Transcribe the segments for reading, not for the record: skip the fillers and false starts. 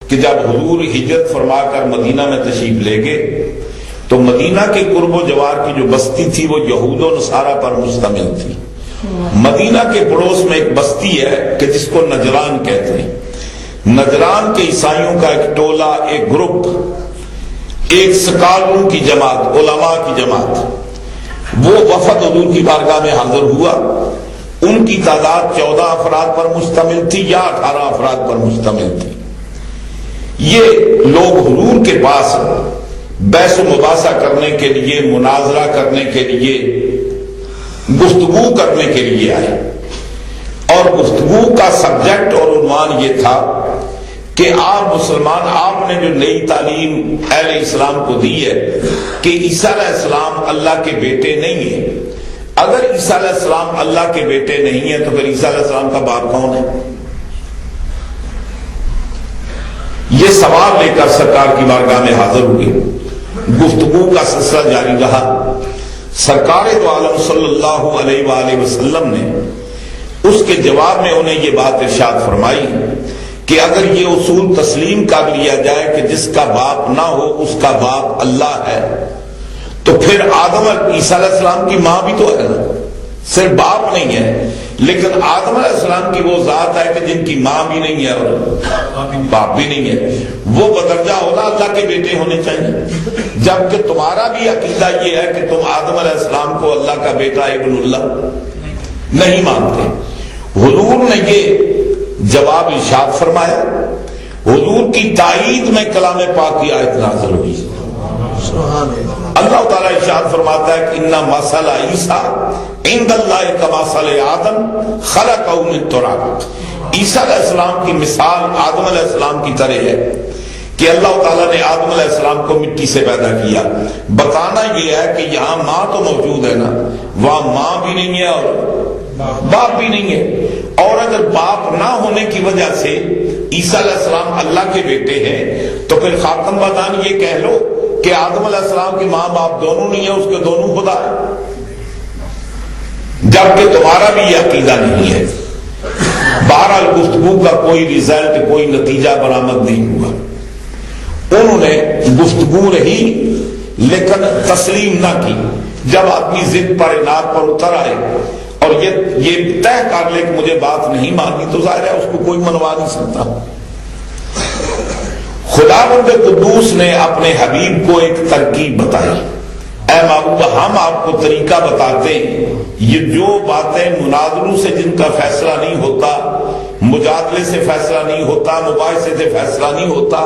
کہ جب حضور ہجرت فرما کر مدینہ میں تشریف لے گئے تو مدینہ کے قرب و جوار کی جو بستی تھی وہ یہود و نصارہ پر مشتمل تھی. مدینہ کے پڑوس میں ایک بستی ہے کہ جس کو نجران کہتے ہیں. نجران کے عیسائیوں کا ایک ٹولہ، ایک گروپ، ایک سکالوں کی جماعت، علماء کی جماعت، وہ وفد حضور کی بارگاہ میں حاضر ہوا. ان کی تعداد 14 افراد پر مشتمل تھی یا 18 افراد پر مشتمل تھی. یہ لوگ حضور کے پاس بحث و مباحثہ کرنے کے لیے، مناظرہ کرنے کے لیے، گفتگو کرنے کے لیے آئے. اور گفتگو کا سبجیکٹ اور عنوان یہ تھا کہ آپ مسلمان، آپ نے جو نئی تعلیم اہل اسلام کو دی ہے کہ عیسیٰ علیہ السلام اللہ کے بیٹے نہیں ہیں. اگر عیسیٰ علیہ السلام اللہ کے بیٹے نہیں ہیں تو پھر عیسیٰ علیہ السلام کا باپ کون ہے؟ یہ سوال لے کر سرکار کی بارگاہ میں حاضر ہوئے. گفتگو کا سلسلہ جاری رہا. سرکار دو عالم صلی اللہ علیہ وآلہ وسلم نے اس کے جواب میں انہیں یہ بات ارشاد فرمائی کہ اگر یہ اصول تسلیم کر لیا جائے کہ جس کا باپ نہ ہو اس کا باپ اللہ ہے، تو پھر آدم عیسیٰ علیہ السلام کی ماں بھی تو ہے نا، صرف باپ نہیں ہے. لیکن آدم علیہ السلام کی وہ ذات ہے کہ جن کی ماں بھی نہیں ہے اور باپ بھی نہیں ہے. وہ بدرجہ ہونا اللہ کے بیٹے ہونے چاہیے. جبکہ تمہارا بھی عقیدہ یہ ہے کہ تم آدم علیہ السلام کو اللہ کا بیٹا ابن اللہ نہیں مانتے. حضور نے یہ جواب ارشاد فرمایا. حضور کی تائید میں کلام پاک کی آیت نازل ہوئی. اللہ تعالیٰ ارشاد فرماتا ہے کہ اِنَّ مَثَلَ عِیسیٰ عِندَ اللَّهِ كَمَثَلِ آدَمَ خَلَقَهُ مِن تُرَابٍ. عیسیٰ علیہ السلام کی مثال آدم علیہ السلام کی طرح ہے کہ اللہ تعالیٰ نے آدم علیہ السلام کو مٹی سے پیدا کیا. بتانا یہ ہے کہ یہاں ماں تو موجود ہے نا، وہاں ماں بھی نہیں ہے اور باپ بھی نہیں ہے. اور اگر باپ نہ ہونے کی وجہ سے عیسیٰ علیہ السلام اللہ کے بیٹے ہیں تو پھر خاتم بدان یہ کہہ لو کہ آدم علیہ السلام کی ماں باپ دونوں نہیں ہیں، اس کے دونوں خدا ہے. جبکہ تمہارا بھی یہ عقیدہ نہیں ہے. بہرحال گفتگو کا کوئی رزلٹ، کوئی نتیجہ برآمد نہیں ہوا. انہوں نے گفتگو رہی لیکن تسلیم نہ کی. جب آدمی ضد پر اناد پر اتر آئے اور یہ طے کر لے کہ مجھے بات نہیں مانی تو ظاہر ہے اس کو کوئی منوا نہیں سکتا. خداوند قدوس نے اپنے حبیب کو ایک ترکیب بتائی. اے محبوب، ہم آپ کو طریقہ بتاتے ہیں. یہ جو باتیں مناظروں سے جن کا فیصلہ نہیں ہوتا، مجادلے سے فیصلہ نہیں ہوتا، مباحثے سے فیصلہ نہیں ہوتا،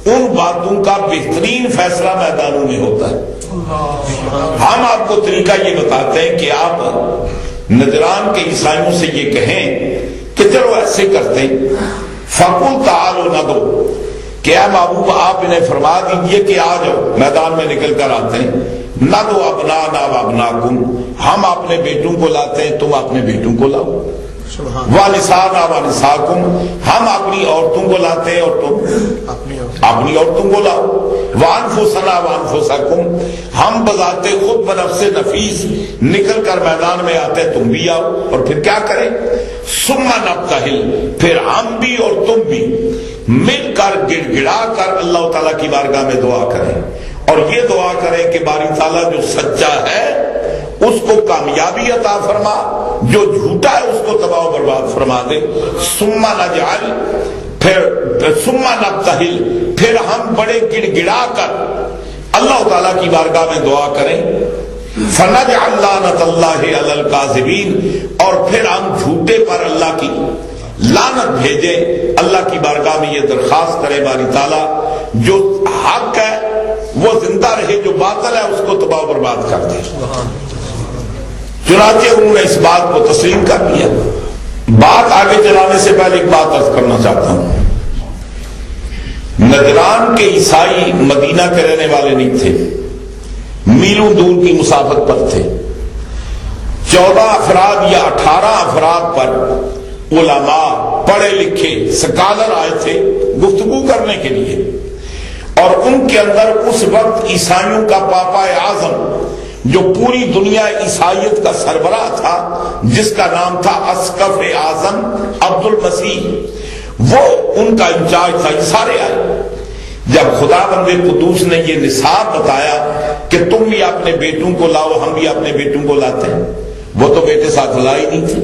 ان باتوں کا بہترین فیصلہ میدانوں میں ہوتا ہے. ہم آپ کو طریقہ یہ بتاتے ہیں کہ آپ نجران کے عیسائیوں سے یہ کہیں کہ چلو ایسے کرتے فَقُلْ تَعَالُوا نَدْعُو، کہ اے محبوب آپ انہیں فرما دیجئے کہ آ جاؤ، میدان میں نکل کر آتے ہیں. نَدْعُو أَبْنَاءَنَا وَأَبْنَاءَكُمْ، ہم اپنے بیٹوں کو لاتے ہیں، تم اپنے بیٹوں کو لاؤ. وَنِسَاءَنَا وَنِسَاءَكُمْ، ہم اپنی عورتوں کو لاتے ہیں اور تم اپنی عورتوں کو لاؤ. وَأَنفُسَنَا وَأَنفُسَكُمْ، ہم بذات خود بنفس نفیس نکل کر میدان میں آتے ہیں، تم بھی آؤ. اور پھر کیا کریں؟ ثُمَّ نَبْتَهِلْ، پھر ہم بھی اور تم بھی مل کر گڑ گڑا کر اللہ تعالیٰ کی بارگاہ میں دعا کریں اور یہ دعا کریں کہ باری تعالیٰ جو سچا ہے اس کو کامیابی عطا فرما، جو جھوٹا ہے اس کو تباہ و برباد فرما دے. ثم نجعل، پھر ثم نبتہل، پھر ہم بڑے گڑ گڑا کر اللہ تعالیٰ کی بارگاہ میں دعا کریں. فنجعل لعنت اللہ علی الکاذبین، اور پھر ہم جھوٹے پر اللہ کی لعنت بھیجیں. اللہ کی بارگاہ میں یہ درخواست کرے باری تعالیٰ جو حق ہے وہ زندہ رہے، جو باطل ہے اس کو تباہ و برباد کر دے. چنانچہ انہوں نے اس بات کو تسلیم کر لیا. بات آگے چلانے سے پہلے ایک بات عرض کرنا چاہتا ہوں. نجران کے عیسائی مدینہ کے رہنے والے نہیں تھے، میلوں دور کی مسافت پر تھے. 14 افراد یا 18 افراد پر علماء، پڑھے لکھے سکالر آئے تھے گفتگو کرنے کے لیے. اور ان کے اندر اس وقت عیسائیوں کا پاپا اعظم جو پوری دنیا عیسائیت کا سربراہ تھا، جس کا نام تھا اسقف اعظم عبد المسیح، وہ ان کا انچارج تھا، یہ سارے آئے۔ جب خدا بندے قدوس نے یہ نصاب بتایا کہ تم بھی اپنے بیٹوں کو لاؤ، ہم بھی اپنے بیٹوں کو لاتے ہیں، وہ تو بیٹے ساتھ لائی نہیں تھی۔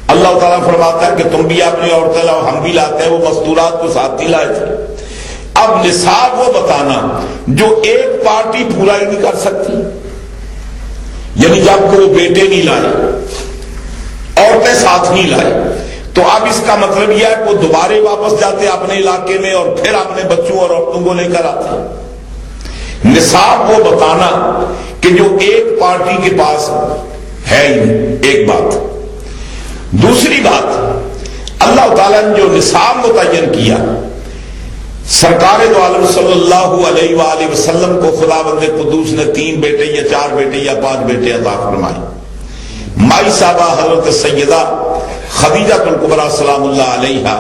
اللہ تعالیٰ فرماتا ہے کہ تم بھی اپنی عورتیں لاؤ، ہم بھی لاتے ہیں، وہ مستورات کو ساتھ نہیں لائے تھے۔ اب نصاب وہ بتانا جو ایک پارٹی پورا ہی نہیں کر سکتی، یعنی جب کہ وہ بیٹے نہیں لائے، عورتیں ساتھ نہیں لائے، تو اب اس کا مطلب یہ ہے کہ وہ دوبارے واپس جاتے اپنے علاقے میں اور پھر اپنے بچوں اور عورتوں کو لے کر آتے۔ نصاب وہ بتانا کہ جو ایک پارٹی کے پاس ہے ہی نہیں، ایک بات۔ دوسری بات، اللہ تعالیٰ نے جو نصاب متعین کیا، سرکار دو عالم صلی اللہ علیہ وآلہ وسلم کو خدا بند قدوس نے 3 بیٹے یا 4 بیٹے یا 5 بیٹے عطا فرمائے۔ مائی صاحبہ حضرت سیدہ خدیجہ الکبریٰ سلام اللہ علیہا،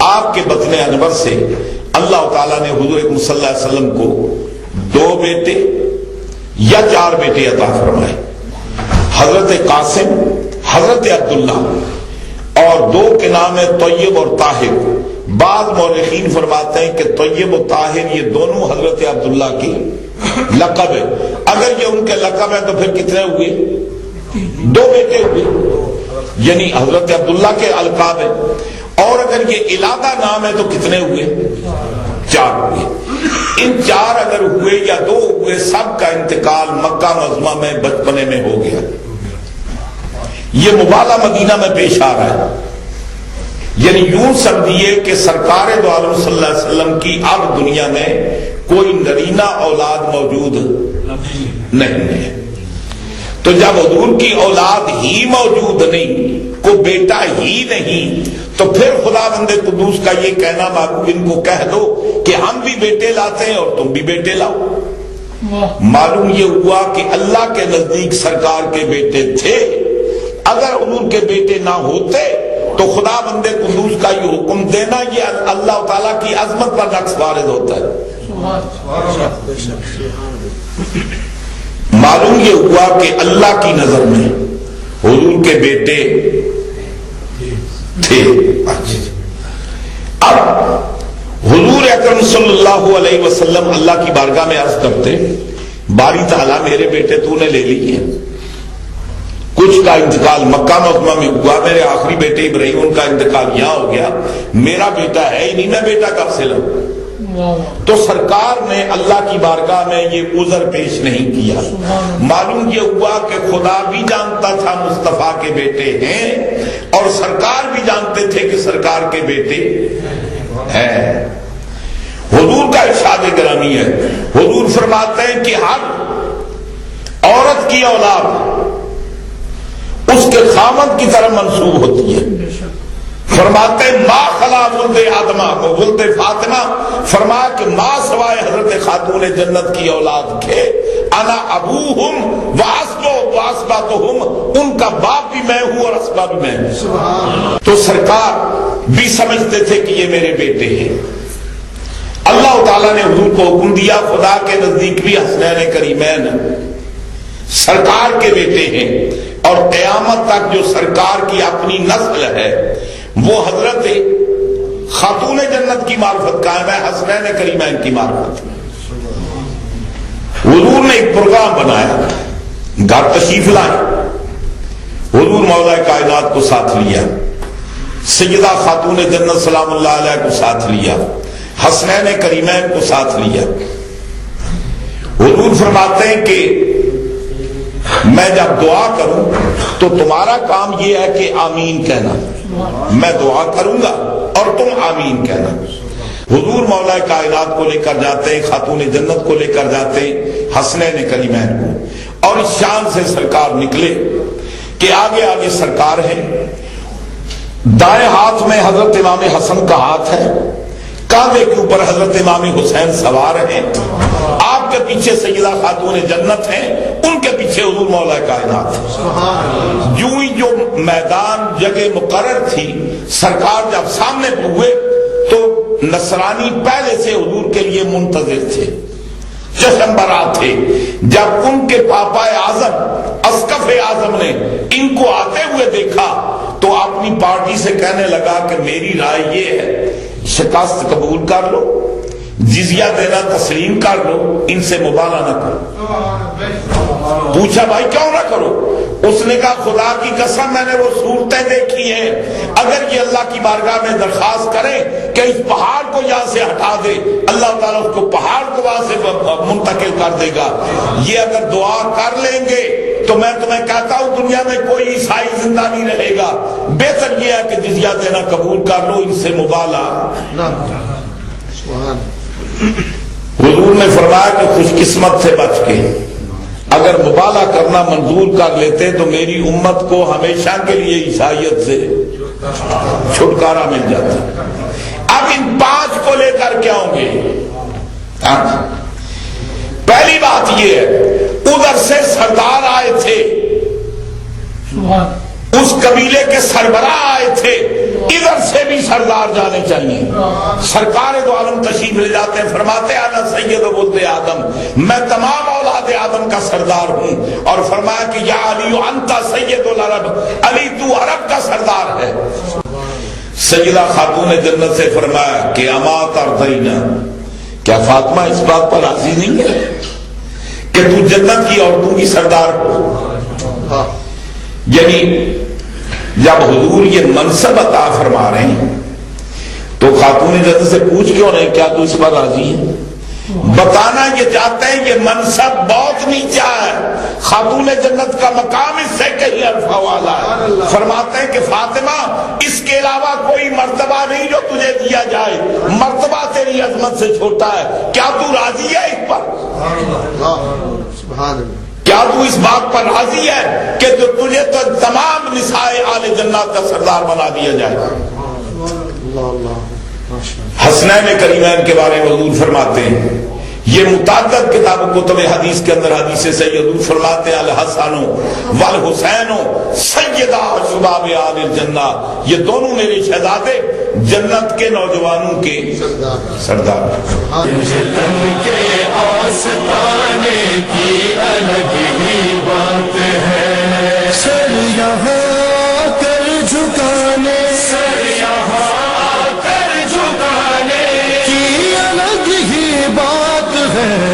آپ کے بطن انور سے اللہ تعالیٰ نے حضور اکرم صلی اللہ علیہ وسلم کو 2 بیٹے یا 4 بیٹے عطا فرمائے، حضرت قاسم، حضرت عبداللہ، اور 2 کے نام ہے طیب اور طاہر۔ بعض مورخین فرماتے ہیں کہ طیب و طاہر یہ دونوں حضرت عبداللہ کی لقب ہے۔ اگر یہ ان کے لقب ہے تو پھر کتنے ہوئے؟ 2 بیٹے ہوئے، یعنی حضرت عبداللہ کے القاب ہے۔ اور اگر یہ علادہ نام ہے تو کتنے ہوئے؟ 4 ہوئے۔ ان 4 اگر ہوئے یا 2 ہوئے، سب کا انتقال مکہ معظمہ میں بچپنے میں ہو گیا۔ یہ مبالغہ مدینہ میں پیش آ رہا ہے، یعنی یوں سمجھیے کہ سرکار دو عالم صلی اللہ علیہ وسلم کی اب دنیا میں کوئی نرینہ اولاد موجود نہیں ہے۔ تو جب حضور کی اولاد ہی موجود نہیں، کوئی بیٹا ہی نہیں، تو پھر خدا بند قدوس کا یہ کہنا معقول، ان کو کہہ دو کہ ہم بھی بیٹے لاتے ہیں اور تم بھی بیٹے لاؤ۔ معلوم یہ ہوا کہ اللہ کے نزدیک سرکار کے بیٹے تھے۔ اگر حضور کے بیٹے نہ ہوتے تو خدا بند قدوس کا یہ حکم دینا یہ اللہ تعالیٰ کی عظمت پر نقص وارد ہوتا ہے۔ معلوم یہ ہوا کہ اللہ کی نظر میں حضور کے بیٹے تھے۔ اب حضور اکرم صلی اللہ علیہ وسلم اللہ کی بارگاہ میں عرض کرتے، باری تعالیٰ میرے بیٹے تو نے لے لیے، کچھ کا انتقال مکہ معظمہ میں ہوا، میرے آخری بیٹے ابراہیم ان کا انتقال یہاں ہو گیا، میرا بیٹا ہے ہی نہیں، میں بیٹا کب سے لاؤں؟ تو سرکار نے اللہ کی بارگاہ میں یہ عذر پیش نہیں کیا۔ معلوم یہ ہوا کہ خدا بھی جانتا تھا مصطفیٰ کے بیٹے ہیں، اور سرکار بھی جانتے تھے کہ سرکار کے بیٹے ہیں۔ حضور کا ارشاد گرامی ہے، حضور فرماتے ہیں کہ ہر عورت کی اولاد اس کے خامد کی طرف منسوب ہوتی ہے۔ فرماتے ہیں ما خلا ولد آدمہ ولد فاطمہ، فرمایا کہ ما سوائے حضرت خاتون جنت کی اولاد کے، انا ابوہم واسباتہم، ان کا باپ بھی میں ہوں اور اسبا بھی میں ہوں۔ تو سرکار بھی سمجھتے تھے کہ یہ میرے بیٹے ہیں۔ اللہ تعالیٰ نے حضور کو حکم دیا، خدا کے نزدیک بھی حسنین کریمین سرکار کے بیٹے ہیں، اور قیامت تک جو سرکار کی اپنی نسل ہے وہ حضرت خاتون جنت کی معرفت قائم ہے، حسنین کریمین کی معرفت۔ حضور نے ایک پروگرام بنایا، گھر تشریف لائے، حضور مولا کائنات کو ساتھ لیا، سیدہ خاتون جنت سلام اللہ علیہ کو ساتھ لیا، حسنین کریمین کو ساتھ لیا۔ حضور فرماتے ہیں کہ میں جب دعا کروں تو تمہارا کام یہ ہے کہ آمین کہنا، میں دعا کروں گا اور تم آمین کہنا۔ حضور مولا کائنات کو لے کر جاتے ہیں، خاتون جنت کو لے کر جاتے ہیں، حسنین کریمین کو، اور اس شان سے سرکار نکلے کہ آگے آگے سرکار ہیں، دائیں ہاتھ میں حضرت امام حسن کا ہاتھ ہے، کاندھے کے اوپر حضرت امام حسین سوار ہیں، آپ کے پیچھے سیدہ خاتون جنت ہیں، ان کے پیچھے حضور مولا کائنات۔ یوں ہی جو میدان جگہ مقرر تھی، سرکار جب سامنے ہوئے تو نصرانی پہلے سے حضور کے لیے منتظر تھے، چشم برآ تھے۔ جب ان کے پاپا اعظم اسقف اعظم نے ان کو آتے ہوئے دیکھا تو وہ اپنی پارٹی سے کہنے لگا کہ میری رائے یہ ہے شکست قبول کر لو، جزیہ دینا تسلیم کر لو، ان سے مبالغہ نہ کرو۔ پوچھا بھائی کیوں نہ کرو؟ اس نے کہا خدا کی قسم میں نے وہ صورتیں دیکھی ہیں، اگر یہ اللہ کی بارگاہ میں درخواست کریں کہ اس پہاڑ کو یہاں سے ہٹا دے، اللہ تعالیٰ اس کو پہاڑ کو وہاں سے منتقل کر دے گا۔ یہ اگر دعا کر لیں گے تو میں تمہیں کہتا ہوں دنیا میں کوئی عیسائی زندہ نہیں رہے گا، بہتر یہ ہے کہ جزیہ دینا قبول کر لو، ان سے مبالغہ۔ حضور نے فرمایا کہ خوش قسمت سے بچ کے اگر مبالغہ کرنا منظور کر لیتے تو میری امت کو ہمیشہ کے لیے عیسائیت سے چھٹکارا مل جاتا۔ اب ان 5 کو لے کر کے آؤں گے۔ پہلی بات یہ ہے ادھر سے سردار آئے تھے، اس قبیلے کے سربراہ آئے تھے، ادھر سے بھی سردار جانے چاہیے۔ سرکار دو عالم تشریف لے جاتے ہیں، فرماتے ہیں انا سید ولد آدم، میں تمام اولاد آدم کا سردار ہوں، اور فرمایا کہ یا علی انت سید العرب، علی تو عرب کا سردار ہے۔ سیدہ خاتون جنت سے فرمایا کہ اما ترضینا، کیا فاطمہ اس بات پر راضی نہیں ہے کہ تو جنت کی عورتوں کی سردار ہو؟ یعنی جب حضور یہ منصب عطا فرما رہے ہیں تو خاتون جنت سے پوچھ کیوں نہیں کیا تو اس پر راضی ہے؟ بتانا یہ چاہتے ہیں یہ منصب بہت نیچا ہے، خاتون جنت کا مقام اس سے کہیں عرفہ والا ہے۔ فرماتے ہیں کہ فاطمہ اس کے علاوہ کوئی مرتبہ نہیں جو تجھے دیا جائے، مرتبہ تیری عظمت سے چھوٹا ہے، کیا تو راضی ہے اس پر؟ کیا تو اس بات پر راضی ہے کہ جو تجھے تو تمام نساء آل جنت کا سردار بنا دیا جائے؟ حسنین کریمین کے بارے میں حضور فرماتے ہیں، یہ متعدد کتاب کتب حدیث کے اندر حدیث سے حضور فرماتے ہیں الحسن والحسین سیدا شباب آل الجنہ، یہ دونوں میرے شہزادے جنت کے نوجوانوں کے سردار۔ سر یہاں کر جھکانے، سر یہاں کر جھکانے کی الگ ہی بات ہے۔